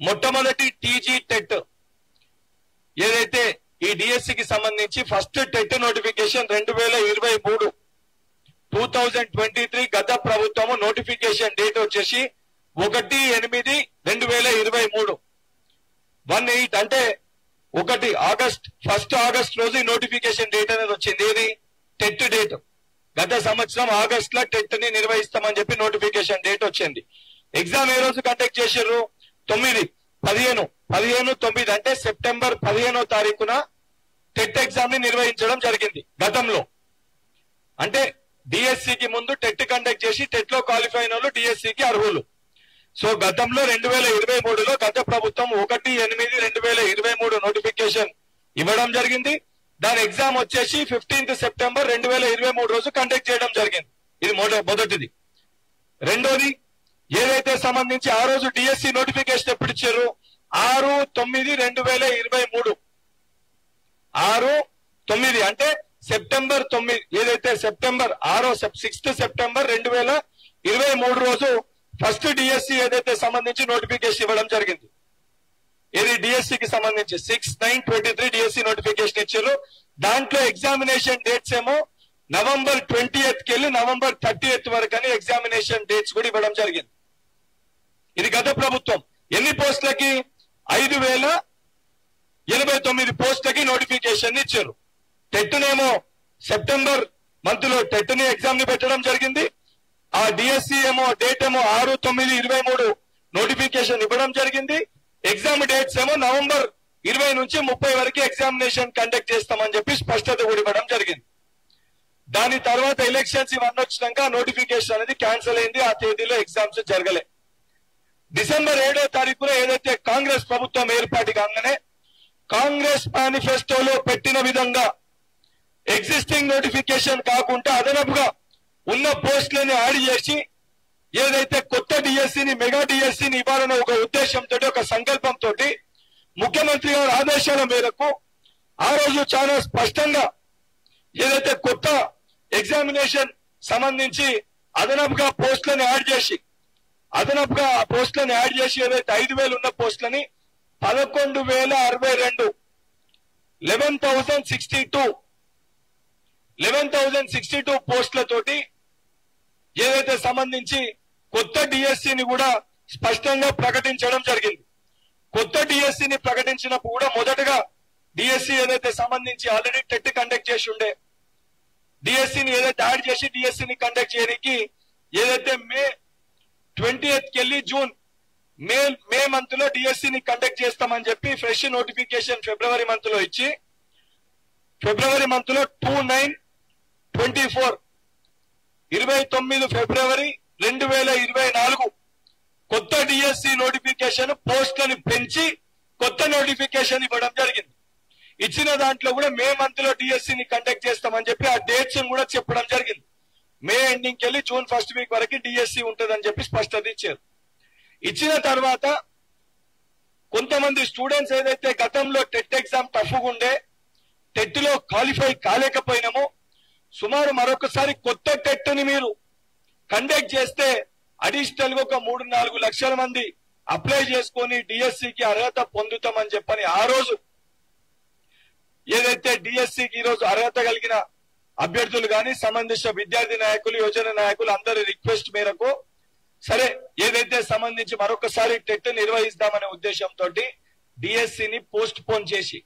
మొట్టమొదటి TG TET ఏదైతే ఈ డిఎస్సికి సంబంధించి ఫస్ట్ టెట్ నోటిఫికేషన్ 2023 గత ప్రభుత్వము నోటిఫికేషన్ డేట్ వచ్చేసి 1/8/2023 18 అంటే 1 ఆగస్ట్ రోజు ఈ నోటిఫికేషన్ డేట్ అనేది వచ్చింది. ఇది టెట్ డేట్. గత సంవత్సరం ఆగస్ట్ లో టెట్ ని నిర్వహిస్తామని చెప్పి నోటిఫికేషన్ డేట్ వచ్చింది. ఎగ్జామ్ ఏ రోజు కండక్ట్ చేశారు? 15/9 అంటే సెప్టెంబర్ 15వ తారీఖున టెట్ ఎగ్జామ్ ని నిర్వహించడం జరిగింది. గతంలో అంటే డిఎస్సికి ముందు టెట్ కండక్ట్ చేసి టెట్ లో క్వాలిఫై అయిన వాళ్ళు డిఎస్సికి అర్హులు. సో గతంలో 2023లో గత ప్రభుత్వం 1/8/2023 నోటిఫికేషన్ ఇవ్వడం జరిగింది. దాని ఎగ్జామ్ వచ్చేసి 15th సెప్టెంబర్ 2023 రోజు కండక్ట్ చేయడం జరిగింది. ఇది మొదటిది. రెండోది ఏదైతే సంబంధించి ఆ రోజు డిఎస్సి నోటిఫికేషన్ ఎప్పుడు ఇచ్చారు? 6/9/2023 6/9 అంటే సెప్టెంబర్ 9 ఏదైతే సెప్టెంబర్ 6th సెప్టెంబర్ 2023 రోజు ఫస్ట్ డిఎస్సి ఏదైతే సంబంధించి నోటిఫికేషన్ ఇవ్వడం జరిగింది. ఇది డిఎస్సికి సంబంధించి 6/9/23 డిఎస్సి నోటిఫికేషన్ ఇచ్చారు. దాంట్లో ఎగ్జామినేషన్ డేట్స్ ఏమో నవంబర్ 20th కెళ్ళి నవంబర్ 30th వరకు అని ఎగ్జామినేషన్ డేట్స్ కూడా ఇవ్వడం జరిగింది. ఇది గత ప్రభుత్వం. ఎన్ని పోస్టులకి? 5089 పోస్టులకి నోటిఫికేషన్ ఇచ్చారు. టెట్నేమో సెప్టెంబర్ మంత్ లో టెట్ ని ఎగ్జామ్ ని పెట్టడం జరిగింది. ఆ డిఎస్సి ఏమో డేట్ ఏమో 6/9/23 నోటిఫికేషన్ ఇవ్వడం జరిగింది. ఎగ్జామ్ డేట్స్ ఏమో నవంబర్ 20 నుంచి 30 వరకు ఎగ్జామినేషన్ కండక్ట్ చేస్తామని చెప్పి స్పష్టత కూడా ఇవ్వడం జరిగింది. దాని తర్వాత ఎలక్షన్స్ ఇవన్నీ వచ్చినాక నోటిఫికేషన్ అనేది క్యాన్సిల్ అయింది. ఆ తేదీలో ఎగ్జామ్స్ జరగలే. డిసెంబర్ 7వ తారీఖున ఏదైతే కాంగ్రెస్ ప్రభుత్వం ఏర్పాటు కాగానే కాంగ్రెస్ మేనిఫెస్టోలో పెట్టిన విధంగా ఎగ్జిస్టింగ్ నోటిఫికేషన్ కాకుండా అదనపుగా ఉన్న పోస్టులను యాడ్ చేసి ఏదైతే కొత్త డిఎస్సిని మెగా డిఎస్సిని ఇవ్వాలనే ఒక ఉద్దేశంతో ఒక సంకల్పంతో ముఖ్యమంత్రి గారి ఆదేశాల మేరకు ఆ రోజు చాలా స్పష్టంగా ఏదైతే కొత్త ఎగ్జామినేషన్ సంబంధించి అదనపుగా పోస్టులను యాడ్ చేసి ఏదైతే 5000 ఉన్న పోస్టులని 11,062 11,062 పోస్టులతోటి ఏదైతే సంబంధించి కొత్త డిఎస్సిని కూడా స్పష్టంగా ప్రకటించడం జరిగింది. కొత్త డిఎస్సిని ప్రకటించినప్పుడు కూడా మొదటగా డిఎస్సి ఏదైతే సంబంధించి ఆల్రెడీ టెట్ కండక్ట్ చేసి ఉండే డిఎస్సిని ఏదైతే యాడ్ చేసి డిఎస్సిని కండక్ట్ చేయడానికి ఏదైతే మే 20th కెళ్ళి జూన్ మే మంత్ లో డిఎస్సిని కండక్ట్ చేస్తామని చెప్పి ఫ్రెష్ నోటిఫికేషన్ ఫిబ్రవరి మంత్ లో ఇచ్చి ఫిబ్రవరి మంత్ లో 2/9/24 29 ఫిబ్రవరి 2024 కొత్త డిఎస్సి నోటిఫికేషన్ పోస్టులను పెంచి కొత్త నోటిఫికేషన్ ఇవ్వడం జరిగింది. ఇచ్చిన దాంట్లో కూడా మే మంత్ లో డిఎస్సిని కండక్ట్ చేస్తామని చెప్పి ఆ డేట్స్ కూడా చెప్పడం జరిగింది. మే ఎండింగ్ కెళ్ళి జూన్ ఫస్ట్ వీక్ వరకు డిఎస్సి ఉంటుందని చెప్పి స్పష్టత ఇచ్చారు. ఇచ్చిన తర్వాత కొంతమంది స్టూడెంట్స్ ఏదైతే గతంలో టెట్ ఎగ్జామ్ టఫ్గా ఉండే టెట్ లో క్వాలిఫై కాలేకపోయినామో సుమారు మరొకసారి కొత్త టెట్ ని మీరు కండక్ట్ చేస్తే అడిషనల్ గా ఒక 3-4 లక్షల మంది అప్లై చేసుకొని డిఎస్సికి అర్హత పొందుతామని చెప్పని ఆ రోజు ఏదైతే డిఎస్సికి ఈ రోజు అర్హత కలిగిన అభ్యర్థులు కానీ సంబంధించిన విద్యార్థి నాయకులు యువజన నాయకులు అందరి రిక్వెస్ట్ మేరకు సరే ఏదైతే సంబంధించి మరొకసారి టెట్ నిర్వహిస్తామనే ఉద్దేశంతో డిఎస్సిని పోస్ట్ పోన్ చేసి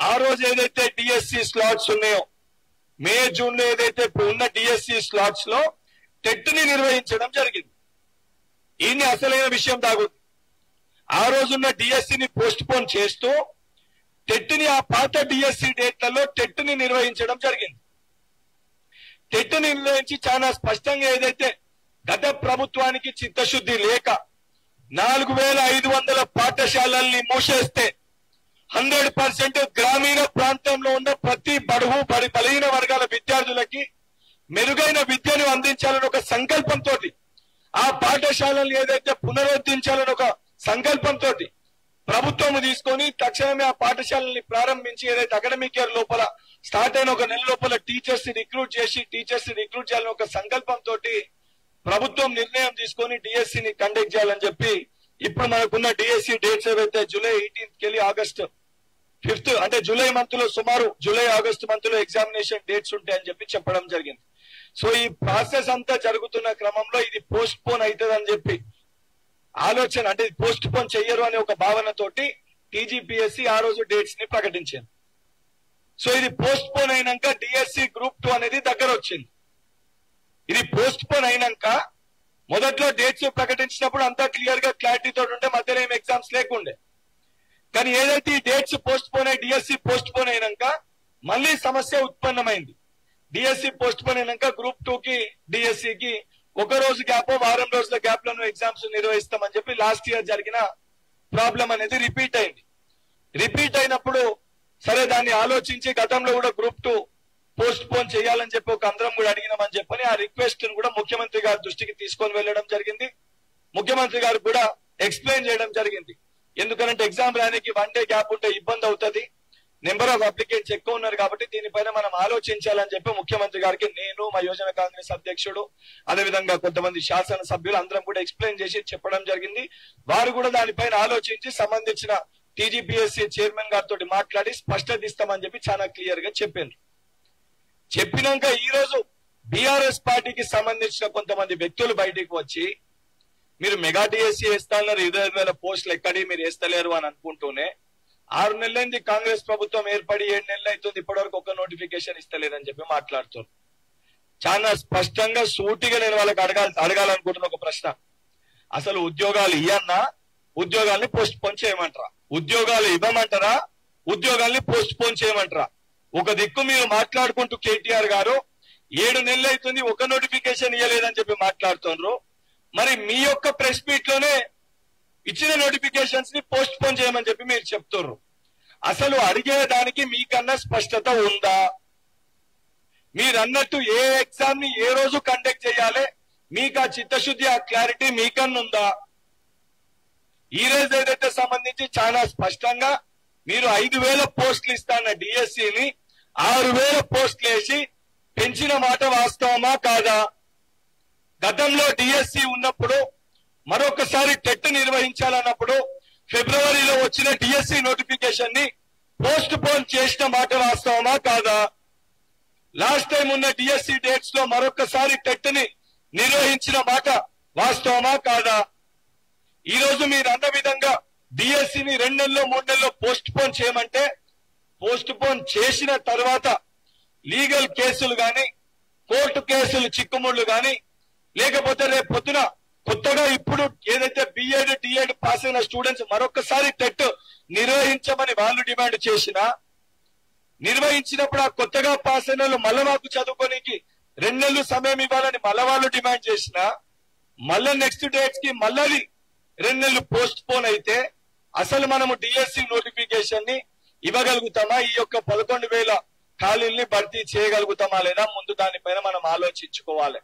ఆ రోజు ఏదైతే డిఎస్సి స్లాట్స్ ఉన్నాయో మే జూన్ లో ఏదైతే ఉన్న డిఎస్సి స్లాట్స్ లో టెట్ ని నిర్వహించడం జరిగింది. ఈయన అసలైన విషయం దాగుంది. ఆ రోజున్న డిఎస్సిని పోస్ట్ పోన్ చేస్తూ టెట్ ని ఆ పాత డిఎస్సి డేట్లలో టెట్ ని నిర్వహించడం జరిగింది. టెట్ ని నిర్వహించి చాలా స్పష్టంగా ఏదైతే గత ప్రభుత్వానికి చిత్తశుద్ధి లేక 4,500 పాఠశాలల్ని మూసేస్తే 100% గ్రామీణ ప్రాంతంలో ఉన్న ప్రతి బలహీన వర్గాల విద్యార్థులకి మెరుగైన విద్యను అందించాలని ఒక సంకల్పంతో ఆ పాఠశాలను ఏదైతే పునరుద్ధరించాలని ఒక సంకల్పంతో ప్రభుత్వం తీసుకొని తక్షణమే ఆ పాఠశాలని ప్రారంభించి ఏదైతే అకాడమిక్ ఇయర్ లోపల స్టార్ట్ అయిన ఒక నెల లోపల టీచర్స్ రిక్రూట్ చేయాలని ఒక సంకల్పంతో ప్రభుత్వం నిర్ణయం తీసుకొని డిఎస్సిని కండక్ట్ చేయాలని చెప్పి ఇప్పుడు మనకున్న డిఎస్సి డేట్స్ ఏవైతే జూలై 18th కెళ్ళి ఆగస్ట్ 5th అంటే జూలై మంత్ లో సుమారు జూలై ఆగస్ట్ మంత్ లో ఎగ్జామినేషన్ డేట్స్ ఉంటాయని చెప్పడం జరిగింది. సో ఈ ప్రాసెస్ అంతా జరుగుతున్న క్రమంలో ఇది పోస్ట్ పోన్ అవుతుంది అని చెప్పి ఆలోచన, అంటే పోస్ట్ పోన్ చెయ్యరు అనే ఒక భావనతోటి టీజీపీఎస్సీ ఆ రోజు డేట్స్ ని ప్రకటించింది. సో ఇది పోస్ట్ పోన్ అయినాక డిఎస్సి గ్రూప్ 2 అనేది దగ్గర వచ్చింది. ఇది పోస్ట్ పోన్ అయినాక మొదట్లో డేట్స్ ప్రకటించినప్పుడు అంతా క్లియర్ గా క్లారిటీతో ఉంటే మధ్యలో ఏం ఎగ్జామ్స్ లేకుండే. కానీ ఏదైతే ఈ డేట్స్ పోస్ట్ పోన్ అయి డిఎస్సి పోస్ట్ పోన్ అయినాక మళ్ళీ సమస్య ఉత్పన్నమైంది. డిఎస్సి పోస్ట్ పోన్ అయినాక గ్రూప్ 2 కి డిఎస్సికి ఒక రోజు గ్యాప్ వారం రోజుల గ్యాప్ లో ఎగ్జామ్స్ నిర్వహిస్తామని చెప్పి లాస్ట్ ఇయర్ జరిగిన ప్రాబ్లం అనేది రిపీట్ అయింది. రిపీట్ అయినప్పుడు సరే దాన్ని ఆలోచించి గతంలో కూడా గ్రూప్ 2 పోస్ట్ పోన్ చేయాలని చెప్పి ఒక అందరం కూడా అడిగినామని చెప్పని ఆ రిక్వెస్ట్ కూడా ముఖ్యమంత్రి గారి దృష్టికి తీసుకొని వెళ్ళడం జరిగింది. ముఖ్యమంత్రి గారు కూడా ఎక్స్ప్లెయిన్ చేయడం జరిగింది. ఎందుకంటే ఎగ్జామ్ రానికి 1 డే గ్యాప్ ఉంటే ఇబ్బంది అవుతుంది, నెంబర్ ఆఫ్ అప్లికెంట్స్ ఎక్కువ ఉన్నారు కాబట్టి దీనిపైన మనం ఆలోచించాలని చెప్పి ముఖ్యమంత్రి గారికి నేను, మా యువజన కాంగ్రెస్ అధ్యక్షుడు, అదేవిధంగా కొంతమంది శాసన సభ్యులు అందరం కూడా ఎక్స్ప్లెయిన్ చేసి చెప్పడం జరిగింది. వారు కూడా దానిపైన ఆలోచించి సంబంధించిన టీజీపీఎస్సీ చైర్మన్ గారితో మాట్లాడి స్పష్టత ఇస్తామని చెప్పి చాలా క్లియర్ గా చెప్పారు. చెప్పినాక ఈ రోజు బీఆర్ఎస్ పార్టీకి సంబంధించిన కొంతమంది వ్యక్తులు బయటికి వచ్చి మీరు మెగా డిఎస్సీ వేస్తాన్నారు, 25,000 పోస్టులు ఎక్కడి మీరు వేస్తలేరు అని అనుకుంటూనే 6 నెలలైంది కాంగ్రెస్ ప్రభుత్వం ఏర్పడి 7 నెలలు అవుతుంది, ఇప్పటివరకు ఒక నోటిఫికేషన్ ఇస్తలేదని చెప్పి మాట్లాడుతున్నారు. చాలా స్పష్టంగా సూటిగా నేను వాళ్ళకి అడగాలనుకుంటున్న ఒక ప్రశ్న, అసలు ఉద్యోగాలు ఇవ్వన్నా ఉద్యోగాల్ని పోస్ట్ పోన్ చేయమంటారా? ఉద్యోగాలు ఇవ్వమంటారా? ఉద్యోగాల్ని పోస్ట్ పోన్ చేయమంటారా? ఒక దిక్కు మీరు మాట్లాడుకుంటూ కేటీఆర్ గారు 7 నెలలు అవుతుంది ఒక నోటిఫికేషన్ ఇవ్వలేదని చెప్పి మాట్లాడుతున్నారు. మరి మీ యొక్క ప్రెస్ మీట్ లోనే ఇచ్చిన నోటిఫికేషన్స్ ని పోస్ట్ పోన్ చేయమని చెప్పి మీరు చెప్తున్నారు. అసలు అడిగేదానికి మీకన్నా స్పష్టత ఉందా? మీరు అన్నట్టు ఏ ఎగ్జామ్ ని ఏ రోజు కండక్ట్ చేయాలి మీకు ఆ చిత్తశుద్ధి, ఆ క్లారిటీ మీకన్నా ఉందా? ఈ రోజు ఏదైతే సంబంధించి చాలా స్పష్టంగా మీరు 5,000 పోస్టులు ఇస్తాన్న డిఎస్సిని 6,000 పోస్టులు వేసి పెంచిన మాట వాస్తవమా కాదా? గతంలో డిఎస్సి ఉన్నప్పుడు మరొకసారి టెట్ నిర్వహించాలన్నప్పుడు ఫిబ్రవరిలో వచ్చిన డిఎస్సి నోటిఫికేషన్ ని పోస్ట్ పోన్ చేసిన మాట వాస్తవమా కాదా? లాస్ట్ టైం ఉన్న డిఎస్సి డేట్స్ లో మరొకసారి టెట్ ని నిర్వహించిన మాట వాస్తవమా కాదా? ఈ రోజు మీరు అన్న విధంగా డిఎస్సిని 2 నెలల్లో 3 నెలల్లో పోస్ట్ పోన్ చేయమంటే పోస్ట్ పోన్ చేసిన తర్వాత లీగల్ కేసులు గాని, కోర్టు కేసులు చిక్కుముళ్లు గాని, లేకపోతే రేపు పొద్దున కొత్తగా ఇప్పుడు ఏదైతే బిఎడ్ డిఎడ్ పాస్ అయిన స్టూడెంట్స్ మరొకసారి టెట్ నిర్వహించమని వాళ్ళు డిమాండ్ చేసినా, నిర్వహించినప్పుడు ఆ కొత్తగా పాస్ అయిన వాళ్ళు మళ్ళా మాకు చదువుకోనికి 2 నెలలు సమయం ఇవ్వాలని మళ్ళా వాళ్ళు డిమాండ్ చేసినా, మళ్ళా నెక్స్ట్ డేట్స్ కి మళ్ళీ 2 నెలలు పోస్ట్ పోన్ అయితే అసలు మనము డిఎస్సి నోటిఫికేషన్ ని ఇవ్వగలుగుతామా? ఈ యొక్క 11,000 ఖాళీల్ని భర్తీ చేయగలుగుతామా లేదా? ముందు దానిపైన మనం ఆలోచించుకోవాలి.